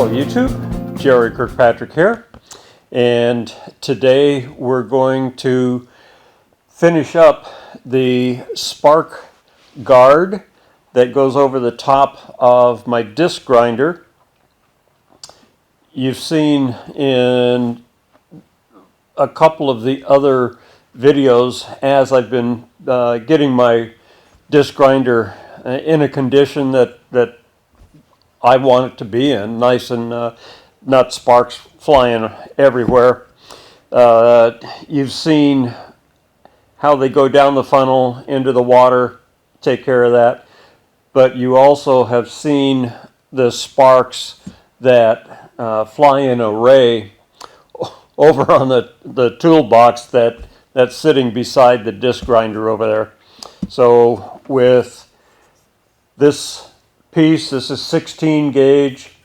Hello YouTube, Jerry Kirkpatrick here, and today we're going to finish up the spark guard that goes over the top of my disc grinder. You've seen in a couple of the other videos as I've been getting my disc grinder in a condition that I want it to be in, nice and not sparks flying everywhere. You've seen how they go down the funnel into the water, take care of that. But you also have seen the sparks that fly in array over on the toolbox that's sitting beside the disc grinder over there. So with this piece, this is 16 gauge.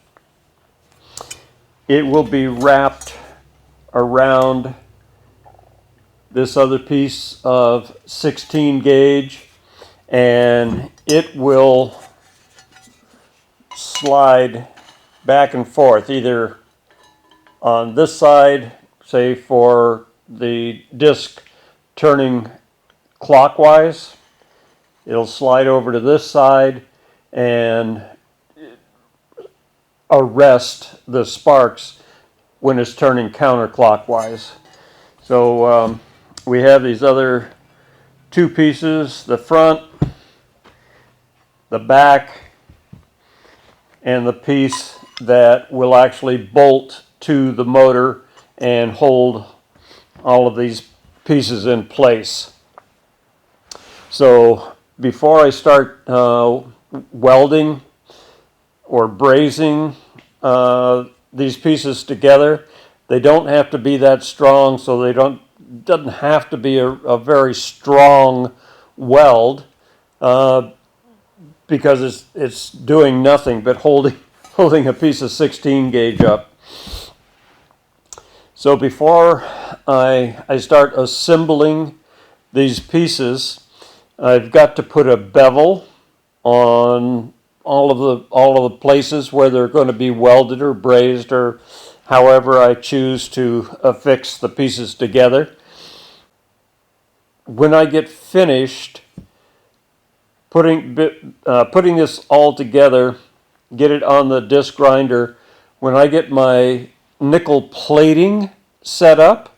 It will be wrapped around this other piece of 16 gauge, and it will slide back and forth either on this side, say for the disc turning clockwise, it'll slide over to this side and arrest the sparks when it's turning counterclockwise. So we have these other two pieces, the front, the back, and the piece that will actually bolt to the motor and hold all of these pieces in place. So before I start welding or brazing these pieces together, they don't have to be that strong, so they doesn't have to be a very strong weld because it's doing nothing but holding a piece of 16 gauge up. So before I start assembling these pieces, I've got to put a bevel on all of the places where they're going to be welded or brazed, or however I choose to affix the pieces together. When I get finished putting this all together, get it on the disc grinder, when I get my nickel plating set up,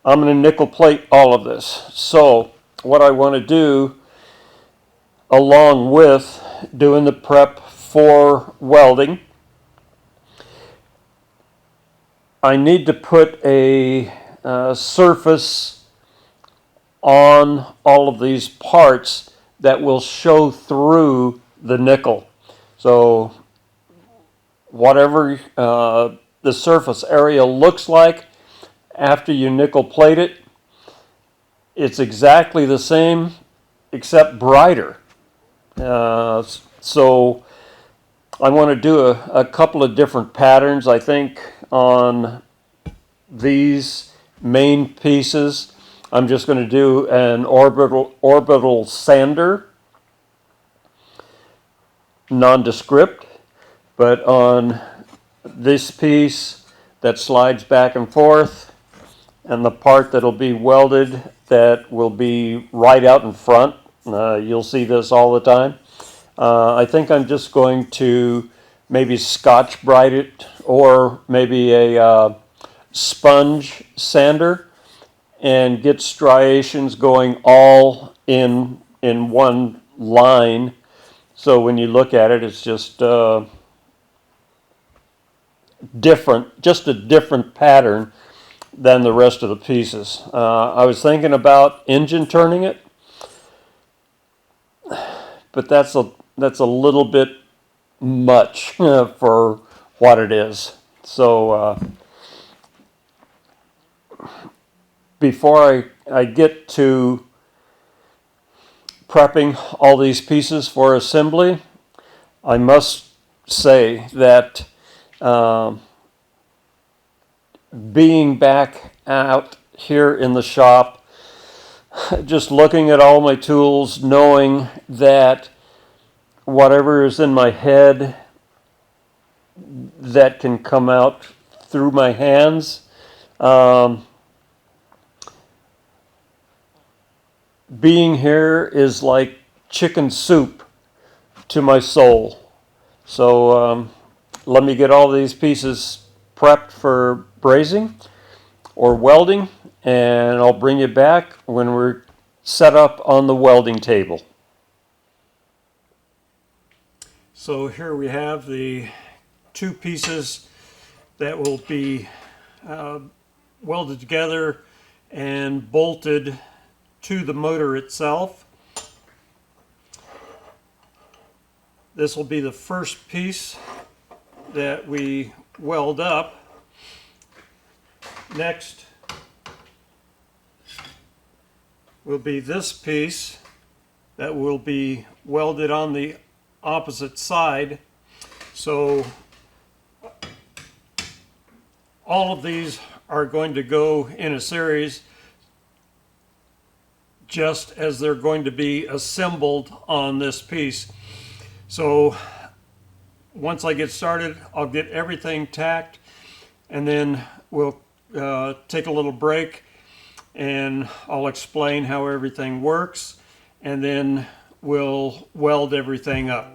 I'm going to nickel plate all of this. So what I want to do, along with doing the prep for welding, I need to put a surface on all of these parts that will show through the nickel. So whatever the surface area looks like after you nickel plate it, it's exactly the same except brighter. So I want to do a couple of different patterns, I think, on these main pieces. I'm just going to do an orbital sander, nondescript, but on this piece that slides back and forth, and the part that'll be welded that will be right out in front. You'll see this all the time. I think I'm just going to maybe Scotch-Brite it, or maybe a sponge sander, and get striations going all in one line. So when you look at it, it's just different, just a different pattern than the rest of the pieces. I was thinking about engine turning it, but that's a little bit much for what it is. So before I get to prepping all these pieces for assembly, I must say that being back out here in the shop, just looking at all my tools, knowing that whatever is in my head that can come out through my hands. Being here is like chicken soup to my soul. So let me get all these pieces prepped for brazing or welding, and I'll bring you back when we're set up on the welding table. So here we have the two pieces that will be welded together and bolted to the motor itself. This will be the first piece that we weld up. Next will be this piece that will be welded on the opposite side. So all of these are going to go in a series just as they're going to be assembled on this piece. So once I get started, I'll get everything tacked, and then we'll take a little break and I'll explain how everything works, and then we'll weld everything up.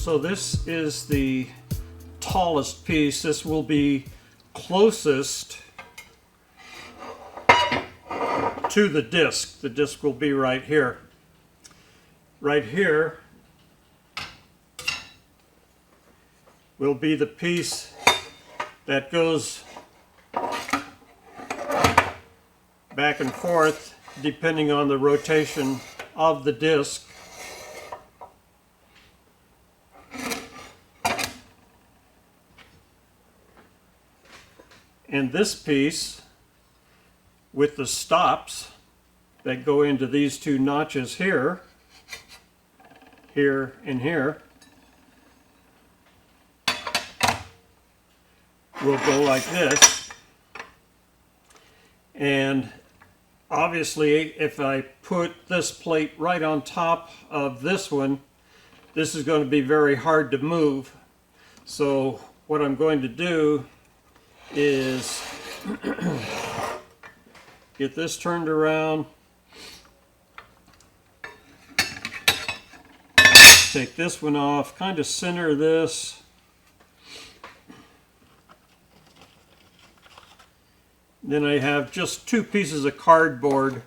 So this is the tallest piece. This will be closest to the disc. The disc will be right here. Right here will be the piece that goes back and forth depending on the rotation of the disc. And this piece with the stops that go into these two notches here, here and here, will go like this. And obviously, if I put this plate right on top of this one, this is going to be very hard to move. So what I'm going to do is get this turned around, take this one off, kind of center this, then I have just two pieces of cardboard,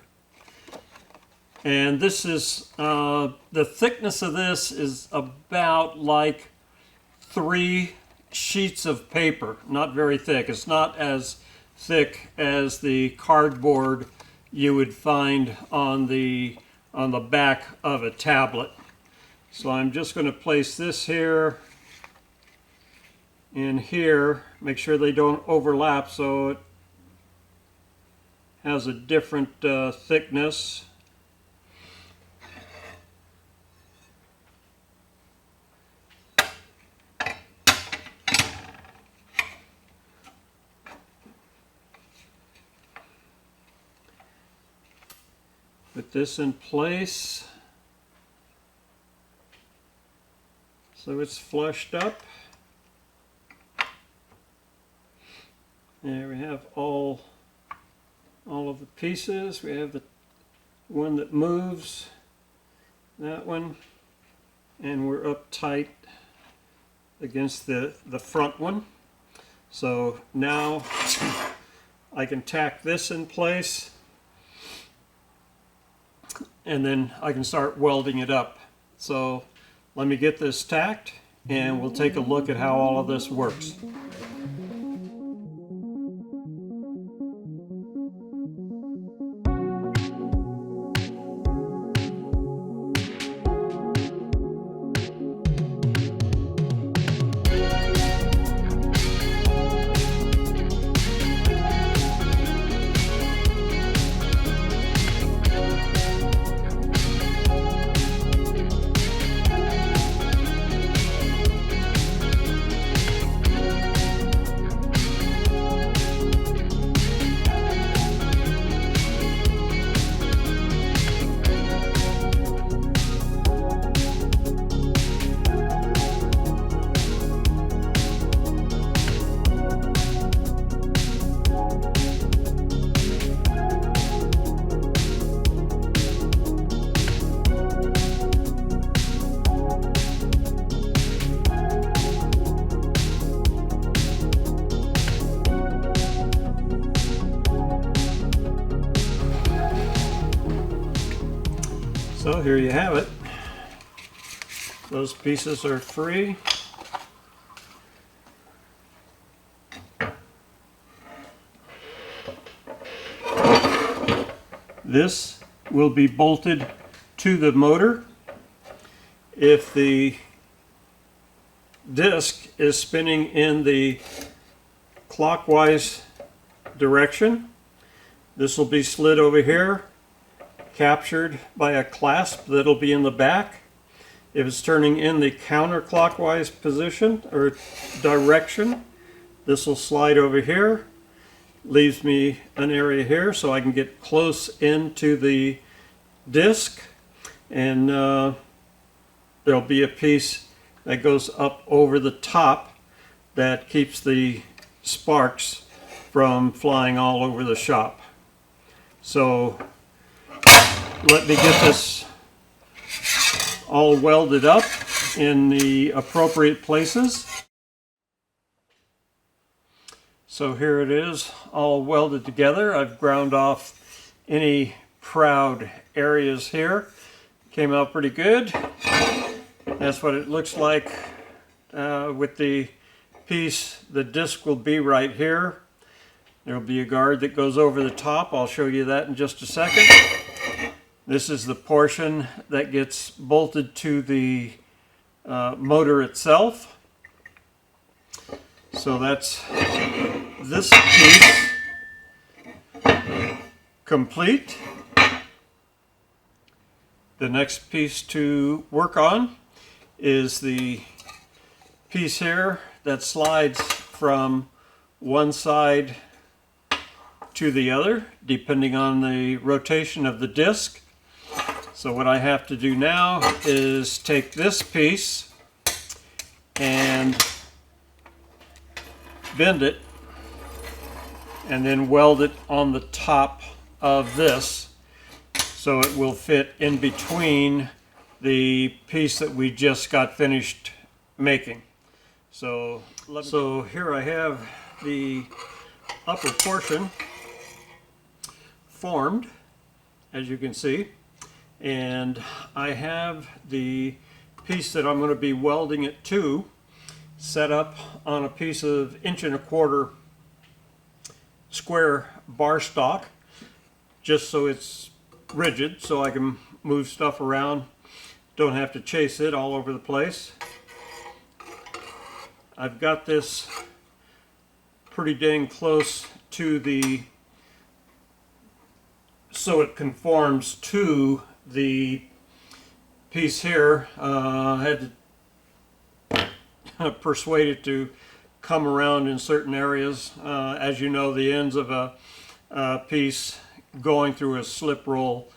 and this is the thickness of this is about like 3 sheets of paper, not very thick. It's not as thick as the cardboard you would find on the back of a tablet. So I'm just going to place this here and here, make sure they don't overlap so it has a different thickness. Put this in place so it's flushed up. There we have all of the pieces. We have the one that moves, that one, and we're up tight against the front one. So now I can tack this in place, and then I can start welding it up. So let me get this tacked and we'll take a look at how all of this works. So here you have it. Those pieces are free. This will be bolted to the motor. If the disc is spinning in the clockwise direction, this will be slid over here, captured by a clasp that'll be in the back. If it's turning in the counterclockwise position or direction, this will slide over here, leaves me an area here so I can get close into the disc, and there'll be a piece that goes up over the top that keeps the sparks from flying all over the shop. So let me get this all welded up in the appropriate places. So here it is, all welded together. I've ground off any proud areas here. Came out pretty good. That's what it looks like with the piece. The disc will be right here. There will be a guard that goes over the top. I'll show you that in just a second. This is the portion that gets bolted to the motor itself. So that's this piece complete. The next piece to work on is the piece here that slides from one side to the other, depending on the rotation of the disc. So what I have to do now is take this piece and bend it and then weld it on the top of this so it will fit in between the piece that we just got finished making. So here I have the upper portion formed, as you can see, and I have the piece that I'm going to be welding it to set up on a piece of 1¼ inch square bar stock, just so it's rigid, so I can move stuff around, don't have to chase it all over the place. I've got this pretty dang close to the, so it conforms to the piece here. I had to persuade it to come around in certain areas. As you know, the ends of a piece going through a slip roll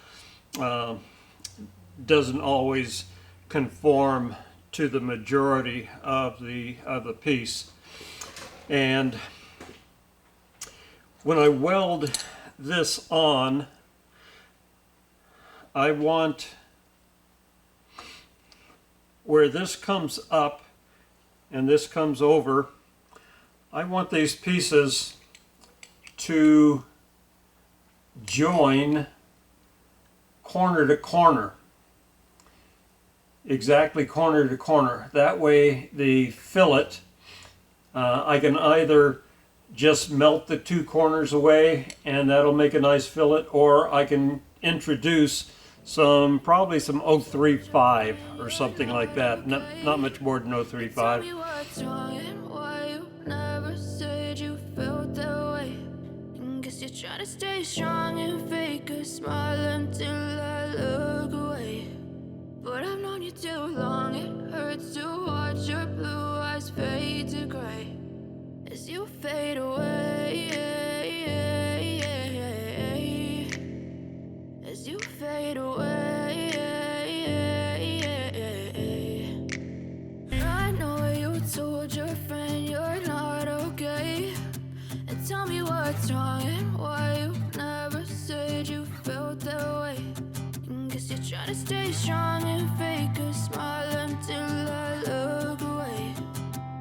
doesn't always conform to the majority of the piece. And when I weld this on, I want where this comes up and this comes over, I want these pieces to join corner to corner, exactly corner to corner. That way the fillet, I can either just melt the two corners away and that'll make a nice fillet, or I can introduce probably some 035 or something like that. Not much more than 035. Try to stay strong and fake a smile until I look away. But I've known you too long, it hurts to watch your blue eyes fade to gray as you fade away, as you fade away. I know you told your friend you're not okay, and tell me what's wrong and why you never said you felt that way. Guess you're trying to stay strong and fake a smile until I look away.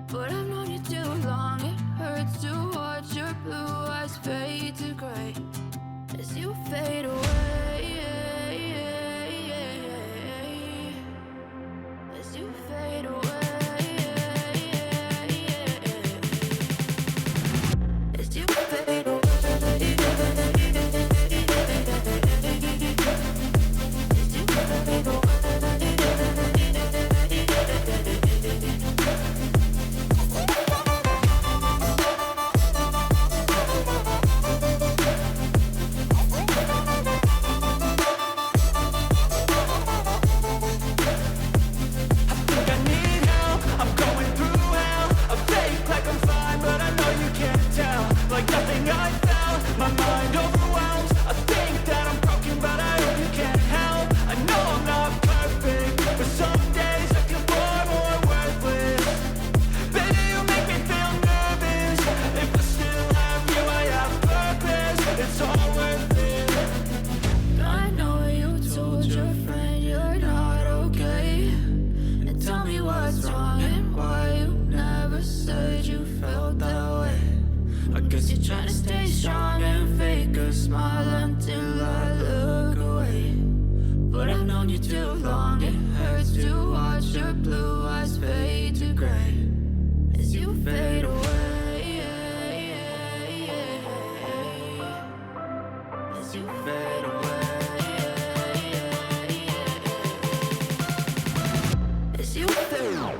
But I've known you too long, it hurts to watch your blue eyes fade to gray as you fade away, as you fade away. I guess you're trying to stay strong and fake a smile until I look away. But I've known you too long, it hurts to watch your blue eyes fade to gray as you fade away. As you fade away. As you fade away.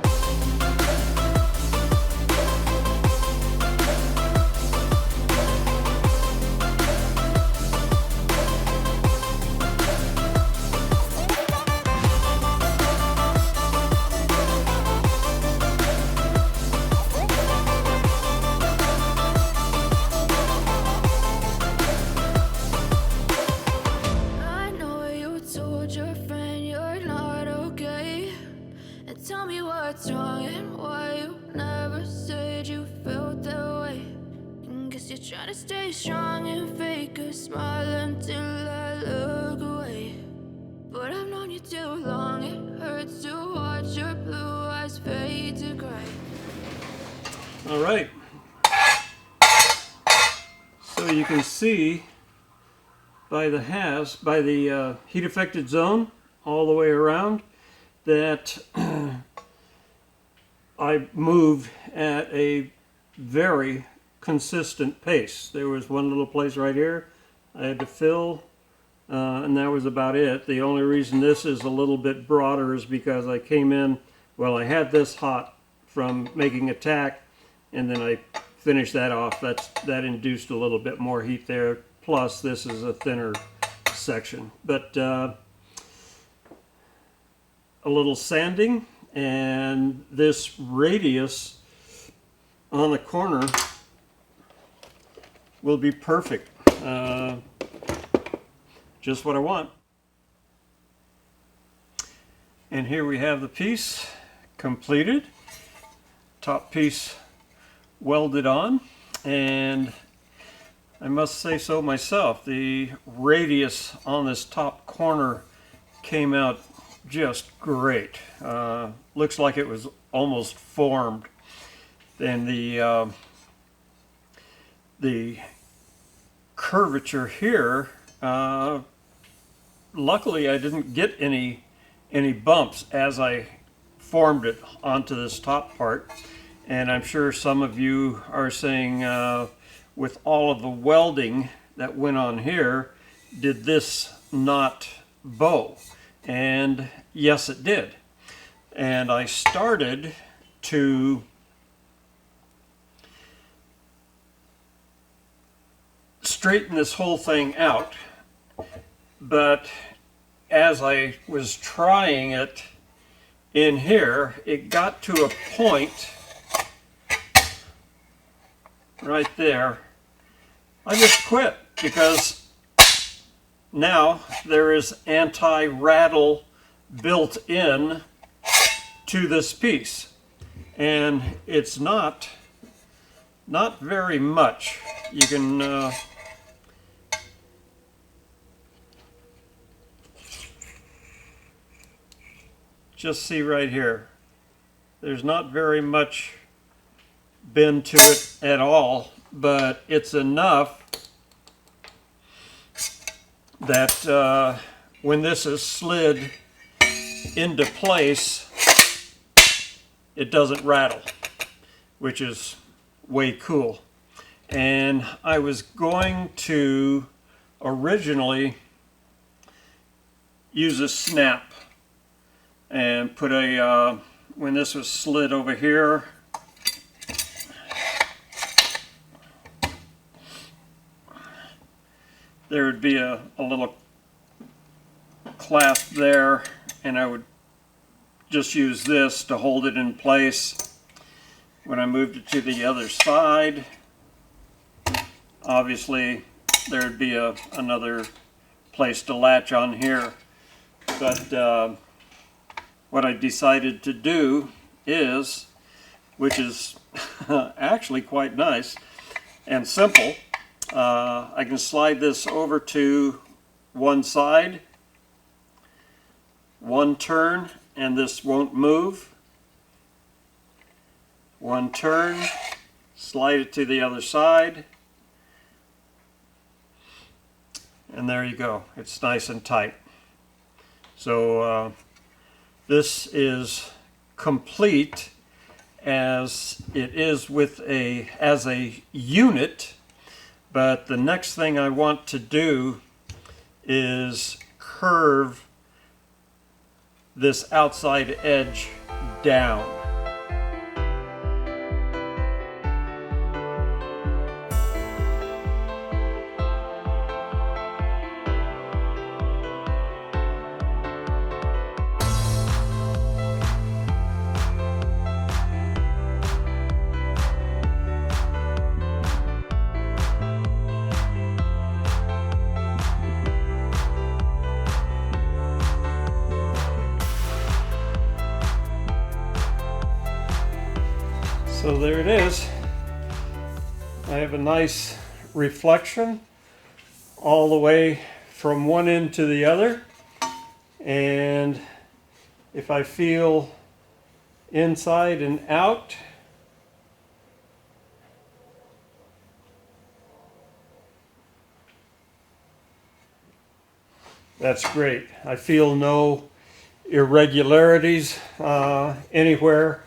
Tell me what's wrong and why you never said you felt that way. And guess you're trying to stay strong and fake a smile until I look away. But I've known you too long, it hurts to watch your blue eyes fade to gray. All right. So you can see by the heat affected zone all the way around that I moved at a very consistent pace. There was one little place right here I had to fill, and that was about it. The only reason this is a little bit broader is because I came in, well, I had this hot from making a tack, and then I finished that off. That induced a little bit more heat there, plus this is a thinner section. But a little sanding, and this radius on the corner will be perfect. Just what I want. And here we have the piece completed. Top piece welded on, and I must say so myself, the radius on this top corner came out just great. Looks like it was almost formed. And the curvature here, luckily I didn't get any bumps as I formed it onto this top part. And I'm sure some of you are saying, with all of the welding that went on here, did this not bow? And yes, it did. And I started to straighten this whole thing out, but as I was trying it in here, it got to a point right there. I just quit because now there is anti-rattle built in to this piece, and it's not very much. You can just see right here, there's not very much bend to it at all, but it's enough that when this is slid into place, it doesn't rattle, which is way cool. And I was going to originally use a snap and put a, when this was slid over here, there would be a little clasp there, and I would just use this to hold it in place. When I moved it to the other side, obviously there'd be another place to latch on here. But what I decided to do is, which is actually quite nice and simple, I can slide this over to one side, one turn, and this won't move. One turn, Slide it to the other side. And there you go. It's nice and tight. So this is complete as it is with as a unit, but the next thing I want to do is curve this outside edge down. So there it is. I have a nice reflection all the way from one end to the other. And if I feel inside and out, that's great. I feel no irregularities anywhere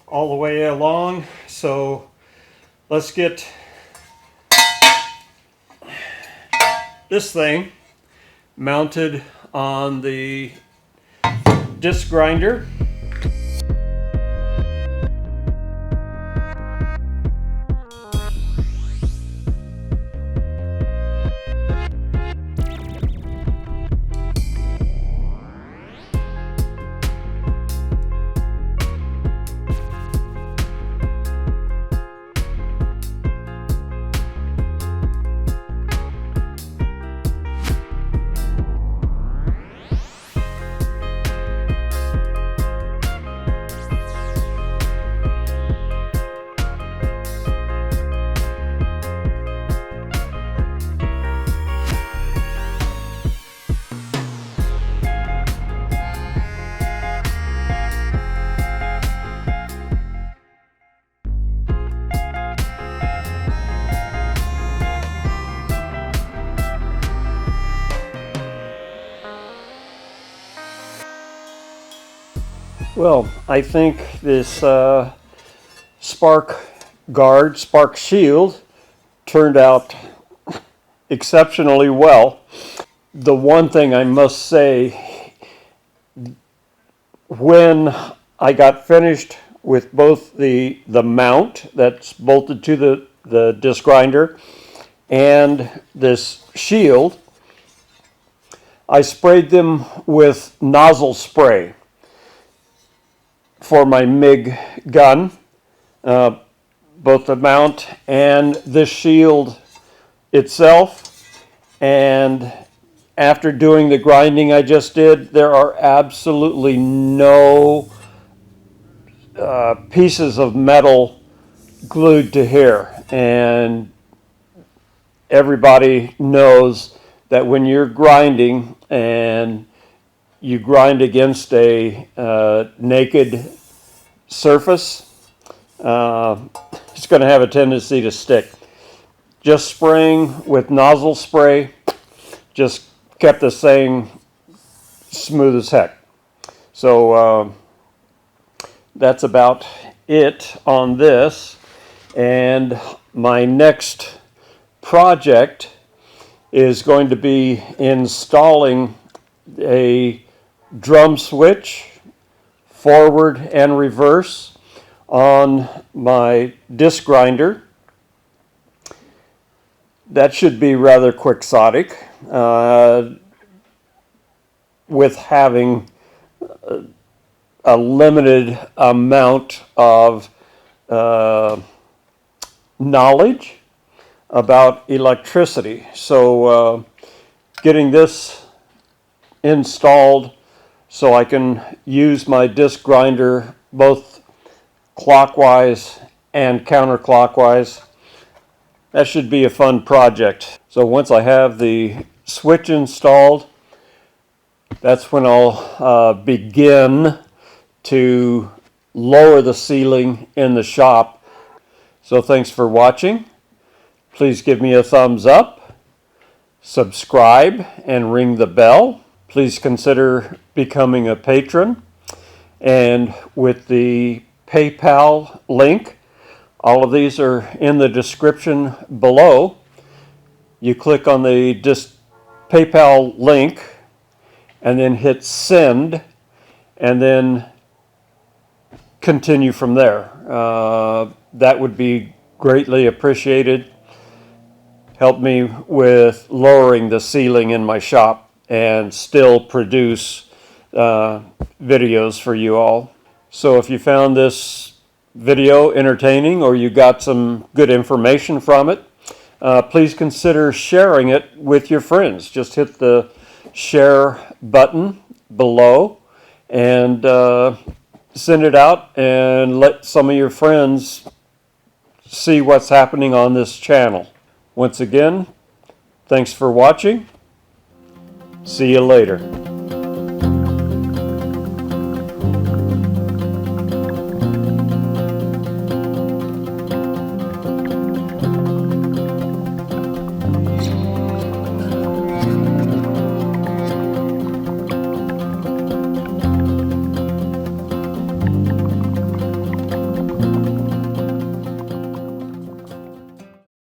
all the way along. So let's get this thing mounted on the disc grinder. Well, I think this spark shield turned out exceptionally well. The one thing I must say, when I got finished with both the mount that's bolted to the disc grinder and this shield, I sprayed them with nozzle spray for my MIG gun, both the mount and this shield itself. And after doing the grinding I just did, there are absolutely no pieces of metal glued to here. And everybody knows that when you're grinding and you grind against a naked surface, it's going to have a tendency to stick. Just spraying with nozzle spray just kept this thing smooth as heck. So that's about it on this. And my next project is going to be installing a drum switch, forward and reverse, on my disc grinder. That should be rather quixotic, with having a limited amount of knowledge about electricity. So getting this installed so I can use my disc grinder both clockwise and counterclockwise, that should be a fun project. So once I have the switch installed, that's when I'll begin to lower the ceiling in the shop. So thanks for watching. Please give me a thumbs up, subscribe, and ring the bell. Please consider becoming a patron. And with the PayPal link, all of these are in the description below. You click on the PayPal link and then hit send and then continue from there. That would be greatly appreciated. Help me with lowering the ceiling in my shop and still produce videos for you all. So if you found this video entertaining or you got some good information from it, please consider sharing it with your friends. Just hit the share button below and send it out and let some of your friends see what's happening on this channel. Once again, thanks for watching. See you later.